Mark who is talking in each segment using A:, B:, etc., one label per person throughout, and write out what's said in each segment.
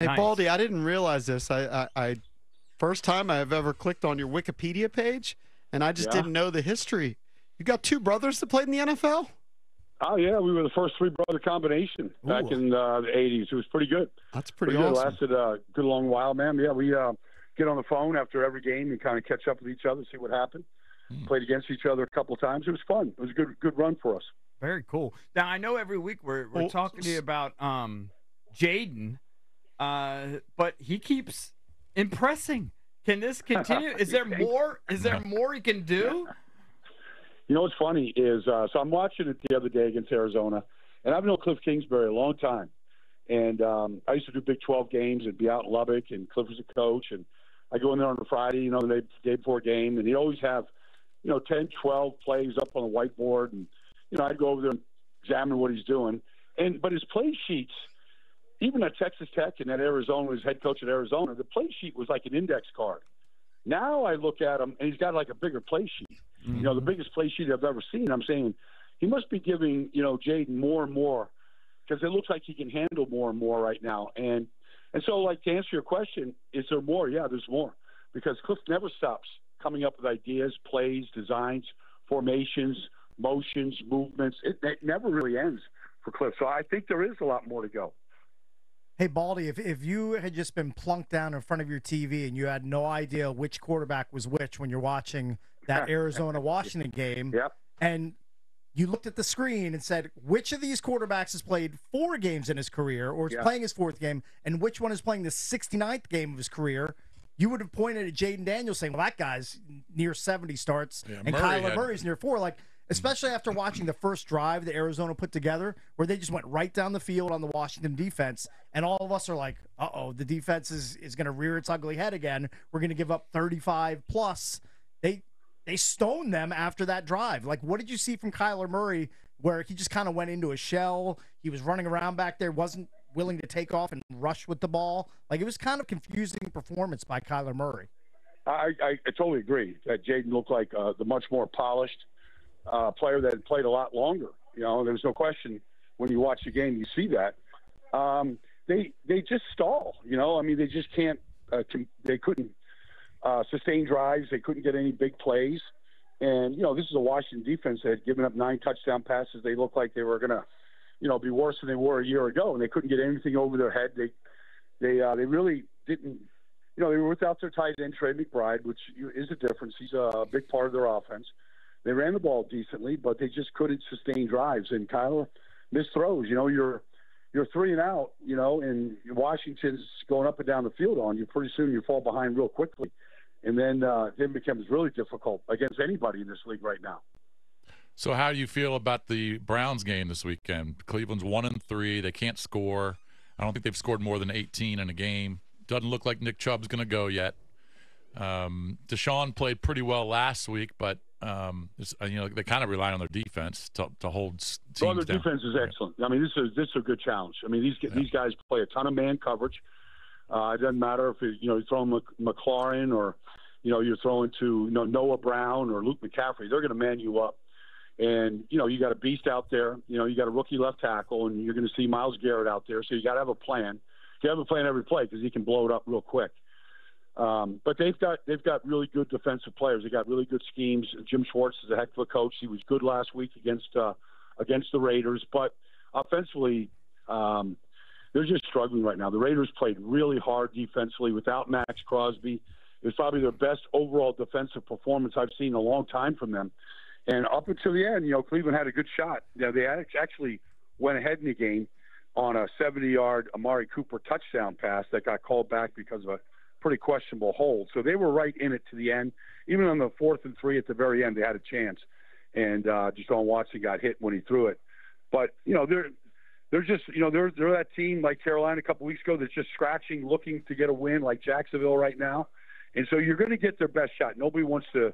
A: Hey,
B: Nice.
A: Baldy, I didn't realize this. I first time I've ever clicked on your Wikipedia page, and I just
C: Yeah.
A: didn't know the history. You got two brothers that played in the NFL?
C: Oh, yeah, we were the first three-brother combination back
A: Ooh.
C: in the 80s. It was pretty good.
A: That's pretty
C: good.
A: awesome.
C: Lasted a good long while, man. Yeah, we get on the phone after every game and kind of catch up with each other, see what happened. Played against each other a couple of times. It was fun. It was a good run for us.
B: Very cool. Now, I know every week we're talking to you about Jayden, but he keeps impressing. Can this continue? Is there more? Is there more he can do?
C: You know what's funny is, so I'm watching it the other day against Arizona, and I've known Kliff Kingsbury a long time. And I used to do Big 12 games and be out in Lubbock, and Kliff was a coach. And I go in there on a Friday, the day before a game, and he'd always have, 10, 12 plays up on the whiteboard. And, I'd go over there and examine what he's doing. But his play sheets, even at Texas Tech and at Arizona, his head coach at Arizona, the play sheet was like an index card. Now I look at him, and he's got like a bigger play sheet.
B: Mm-hmm.
C: The biggest play sheet I've ever seen. I'm saying he must be giving, Jayden more and more, because it looks like he can handle more and more right now. And so, like, to answer your question, is there more? Yeah, there's more, because Kliff never stops coming up with ideas, plays, designs, formations, motions, movements. It never really ends for Kliff. So I think there is a lot more to go.
D: Hey, Baldy, if you had just been plunked down in front of your TV and you had no idea which quarterback was which when you're watching that Arizona-Washington game,
C: Yep.
D: and you looked at the screen and said, which of these quarterbacks has played 4 games in his career or is playing his 4th game, and which one is playing the 69th game of his career, you would have pointed at Jayden Daniels saying, well, that guy's near 70 starts, and Kyler Murray's near 4. Like, especially after watching the first drive that Arizona put together, where they just went right down the field on the Washington defense, and all of us are like, uh-oh, the defense is going to rear its ugly head again. We're going to give up 35-plus. They stoned them after that drive. Like, what did you see from Kyler Murray where he just kind of went into a shell? He was running around back there, wasn't willing to take off and rush with the ball. Like, it was kind of confusing performance by Kyler Murray.
C: I totally agree that Jayden looked like the much more polished player that had played a lot longer. There's no question when you watch the game, you see that. They just stall. They just can't. They couldn't sustain drives. They couldn't get any big plays. And this is a Washington defense that had given up 9 touchdown passes. They looked like they were going to, be worse than they were a year ago, and they couldn't get anything over their head. They really didn't. They were without their tight end, Trey McBride, which is a difference. He's a big part of their offense. They ran the ball decently, but they just couldn't sustain drives. And Kyler missed throws. You're 3 and out, and Washington's going up and down the field on you. Pretty soon you fall behind real quickly. And then it becomes really difficult against anybody in this league right now.
E: So how do you feel about the Browns game this weekend? Cleveland's 1-3. They can't score. I don't think they've scored more than 18 in a game. Doesn't look like Nick Chubb's going to go yet. Deshaun played pretty well last week, but they kind of rely on their defense to hold teams down.
C: Their defense is excellent. I mean, this is a good challenge. I mean, these guys play a ton of man coverage. It doesn't matter if you're throwing McLaurin or you're throwing to Noah Brown or Luke McCaffrey. They're going to man you up. And you got a beast out there. You got a rookie left tackle, and you're going to see Myles Garrett out there. So you got to have a plan. You have a plan every play because he can blow it up real quick. But they've got really good defensive players. They got really good schemes. Jim Schwartz is a heck of a coach. He was good last week against the Raiders, but offensively, they're just struggling right now. The Raiders played really hard defensively without Max Crosby. It was probably their best overall defensive performance I've seen in a long time from them. And up until the end, Cleveland had a good shot. They actually went ahead in the game on a 70-yard Amari Cooper touchdown pass that got called back because of a pretty questionable hold. So they were right in it to the end. Even on the 4th and 3 at the very end, they had a chance. And Deshaun Watson got hit when he threw it. But, they're just, they're that team like Carolina a couple weeks ago that's just scratching, looking to get a win like Jacksonville right now. And so you're going to get their best shot. Nobody wants to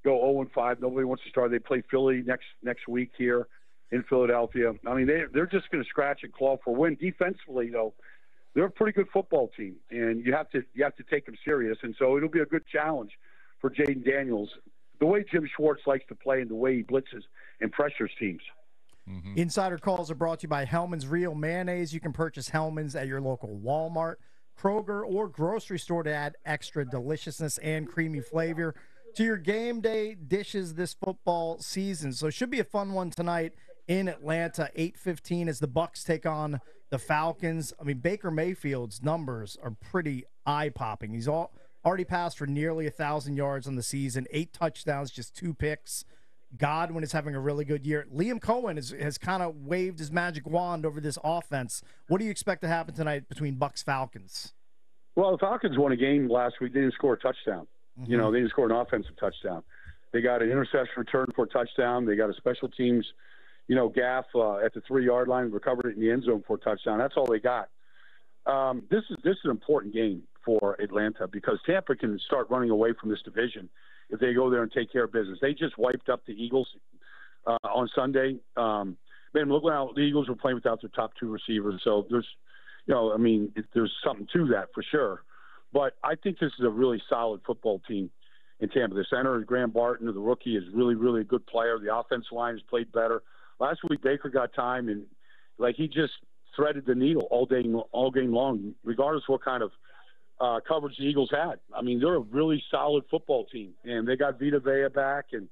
C: go 0-5. Nobody wants to start. They play Philly next week here in Philadelphia. I mean, they're just going to scratch and claw for a win. Defensively, though, they're a pretty good football team, and you have to take them serious. And so it'll be a good challenge for Jayden Daniels, the way Jim Schwartz likes to play and the way he blitzes and pressures teams.
D: Insider calls are brought to you by Hellman's Real Mayonnaise. You can purchase Hellman's at your local Walmart. Kroger, or grocery store to add extra deliciousness and creamy flavor to your game day dishes this football season. So it should be a fun one tonight in Atlanta, 8:15 as the Bucs take on the Falcons. I mean, Baker Mayfield's numbers are pretty eye-popping. He's already passed for nearly 1,000 yards on the season, 8 touchdowns, just 2 picks. Godwin is having a really good year. Liam Cohen has kind of waved his magic wand over this offense. What do you expect to happen tonight between Bucs Falcons?
C: Well, the Falcons won a game last week. They didn't score a touchdown. You know, they didn't score an offensive touchdown. They got an interception return for a touchdown. They got a special teams, gaff at the 3-yard line, recovered it in the end zone for a touchdown. That's all they got. This is an important game for Atlanta because Tampa can start running away from this division if they go there and take care of business. They just wiped up the Eagles on Sunday. Man, look how the Eagles were playing without their top 2 receivers. So there's, there's something to that for sure. But I think this is a really solid football team in Tampa. The center, Graham Barton, the rookie, is really, really a good player. The offensive line has played better. Last week, Baker got time, and he just threaded the needle all game long, regardless of what kind of coverage the Eagles had. I mean, they're a really solid football team, and they got Vita Vea back, and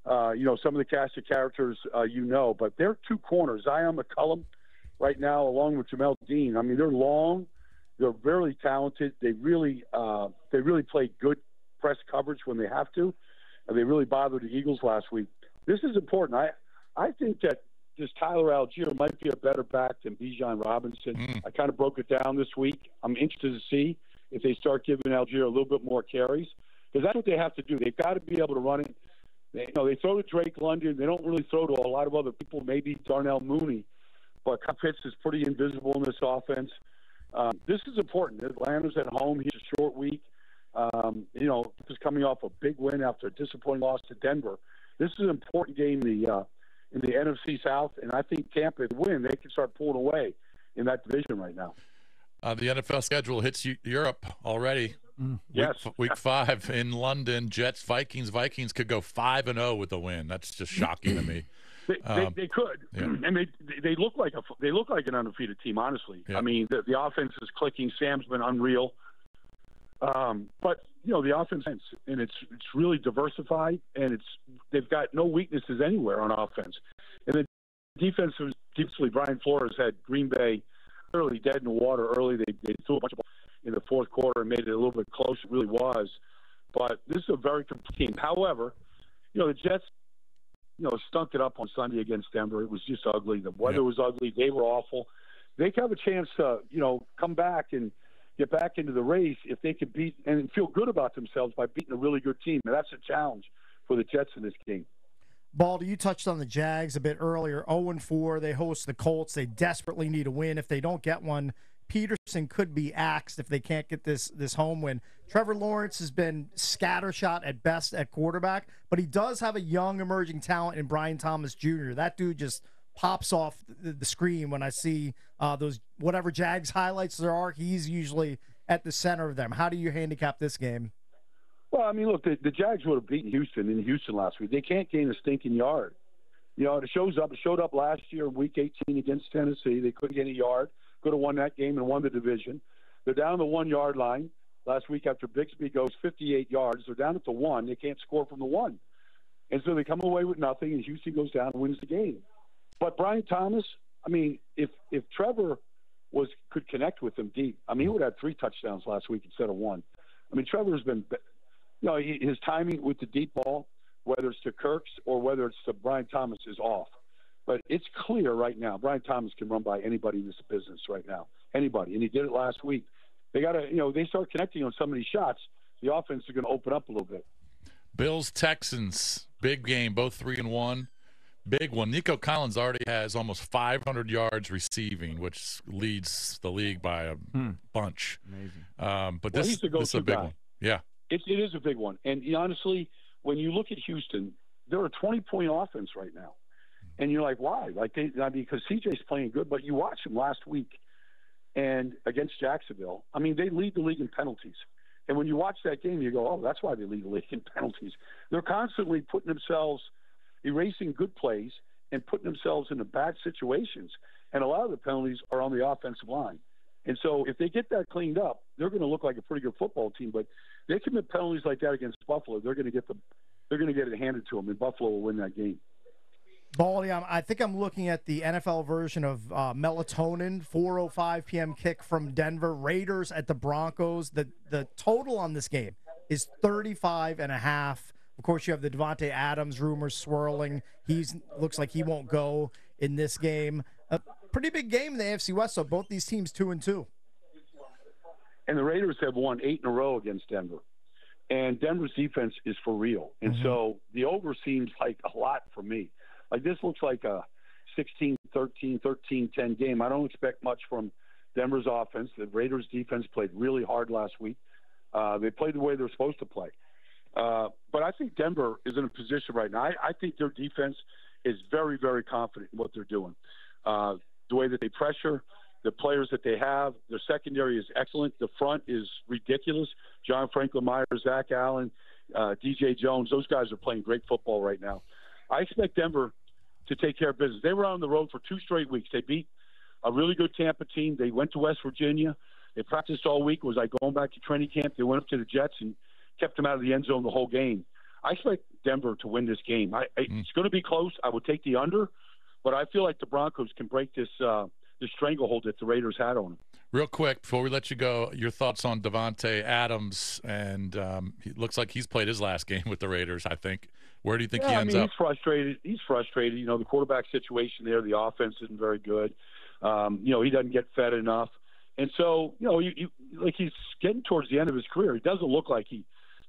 C: some of the cast of characters but they're 2 corners. Zion McCullum right now, along with Jamel Dean. I mean, they're long. They're very talented. They really play good press coverage when they have to. And they really bothered the Eagles last week. This is important. I think that this Tyler Algier might be a better back than Bijan Robinson. I kind of broke it down this week. I'm interested to see if they start giving Algier a little bit more carries because that's what they have to do. They've got to be able to run it. They throw to Drake London. They don't really throw to a lot of other people, maybe Darnell Mooney. But Kyle Pitts is pretty invisible in this offense. This is important. Atlanta's at home. He's a short week. Just coming off a big win after a disappointing loss to Denver. This is an important game in the NFC South, and I think Tampa would win. They can start pulling away in that division right now.
E: The NFL schedule hits Europe already.
C: Yes.
E: Week 5 in London. Jets, Vikings. Vikings could go 5-0 with a win. That's just shocking to me.
C: They could,
E: yeah.
C: and they look like an undefeated team. Honestly,
E: yeah.
C: I mean the offense is clicking. Sam's been unreal, but the offense and it's really diversified, and they've got no weaknesses anywhere on offense. And then defensively, Brian Flores had Green Bay early dead in the water early. They threw a bunch of balls in the fourth quarter and made it a little bit close. It really was, but this is a very complete team. However, the Jets. Stunk it up on Sunday against Denver. It was just ugly. The weather was ugly. They were awful. They could have a chance to, come back and get back into the race if they could beat and feel good about themselves by beating a really good team. And that's a challenge for the Jets in this game.
D: Baldy, you touched on the Jags a bit earlier. 0-4. They host the Colts. They desperately need a win. If they don't get one, Peterson could be axed if they can't get this home win. Trevor Lawrence has been scattershot at best at quarterback, but he does have a young emerging talent in Brian Thomas Jr. That dude just pops off the screen when I see those whatever Jags highlights there are. He's usually at the center of them. How do you handicap this game?
C: Well, I mean, look, the Jags would have beaten Houston in Houston last week. They can't gain a stinking yard. It showed up last year, Week 18 against Tennessee. They couldn't get a yard. Could have won that game and won the division. They're down the 1-yard line last week after Bixby goes 58 yards. They're down at the 1. They can't score from the 1. And so they come away with nothing, and Houston goes down and wins the game. But Brian Thomas, I mean, if Trevor could connect with him deep, I mean, he would have had 3 touchdowns last week instead of 1. I mean, Trevor's been, his timing with the deep ball, whether it's to Kirks or whether it's to Brian Thomas, is off. But it's clear right now, Brian Thomas can run by anybody in this business right now. Anybody. And he did it last week. They got to, they start connecting on some of these shots. The offense is going to open up a little bit.
E: Bills, Texans, big game, both 3-1. Big one. Nico Collins already has almost 500 yards receiving, which leads the league by a bunch.
B: Amazing.
E: But this is a big one. Yeah.
C: It is a big one. And honestly, when you look at Houston, they're a 20-point offense right now. And you're like, why? Because CJ's playing good, but you watch him last week and against Jacksonville. I mean, they lead the league in penalties. And when you watch that game, you go, oh, that's why they lead the league in penalties. They're constantly putting themselves, erasing good plays and putting themselves into bad situations. And a lot of the penalties are on the offensive line. And so if they get that cleaned up, they're going to look like a pretty good football team. But they commit penalties like that against Buffalo, they're going to get it handed to them, and Buffalo will win that game.
D: Baldy, I think I'm looking at the NFL version of Melatonin, 4:05 p.m. kick from Denver. Raiders at the Broncos. The total on this game is 35.5. Of course, you have the Devontae Adams rumors swirling. Looks like he won't go in this game. A pretty big game in the AFC West, so both these teams 2-2.
C: And the Raiders have won 8 in a row against Denver. And Denver's defense is for real. And so the over seems like a lot for me. Like, this looks like a 16-13, 13-10 game. I don't expect much from Denver's offense. The Raiders' defense played really hard last week. They played the way they're supposed to play. But I think Denver is in a position right now. I think their defense is very, very confident in what they're doing. The way that they pressure, the players that they have, their secondary is excellent. The front is ridiculous. John Franklin Myers, Zach Allen, DJ Jones, those guys are playing great football right now. I expect Denver to take care of business. They were on the road for 2 straight weeks. They beat a really good Tampa team. They went to West Virginia. They practiced all week. It was like going back to training camp. They went up to the Jets and kept them out of the end zone the whole game. I expect Denver to win this game. It's going to be close. I would take the under, but I feel like the Broncos can break this stranglehold that the Raiders had on them.
E: Real quick, before we let you go, your thoughts on Devontae Adams, and it looks like he's played his last game with the Raiders, I think. Where do you think he ends up?
C: He's frustrated. He's frustrated. You know, the quarterback situation there, the offense isn't very good. He doesn't get fed enough. And so, he's getting towards the end of his career. He doesn't look like he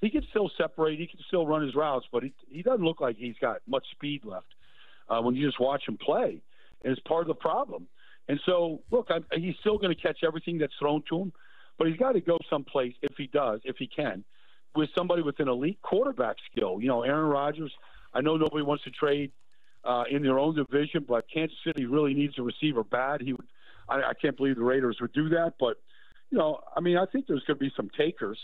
C: can still separate. He can still run his routes, but he doesn't look like he's got much speed left when you just watch him play. And it's part of the problem. And so, look, he's still going to catch everything that's thrown to him, but he's got to go someplace if he can, with somebody with an elite quarterback skill. Aaron Rodgers, I know nobody wants to trade in their own division, but Kansas City really needs a receiver bad. I can't believe the Raiders would do that, but, I think there's going to be some takers.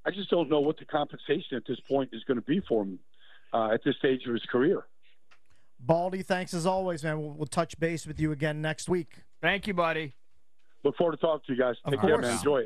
C: I just don't know what the compensation at this point is going to be for him at this stage of his career.
D: Baldy, thanks as always, man. We'll touch base with you again next week.
B: Thank you, buddy.
C: Look forward to talking to you guys. Take care, man. Enjoy it.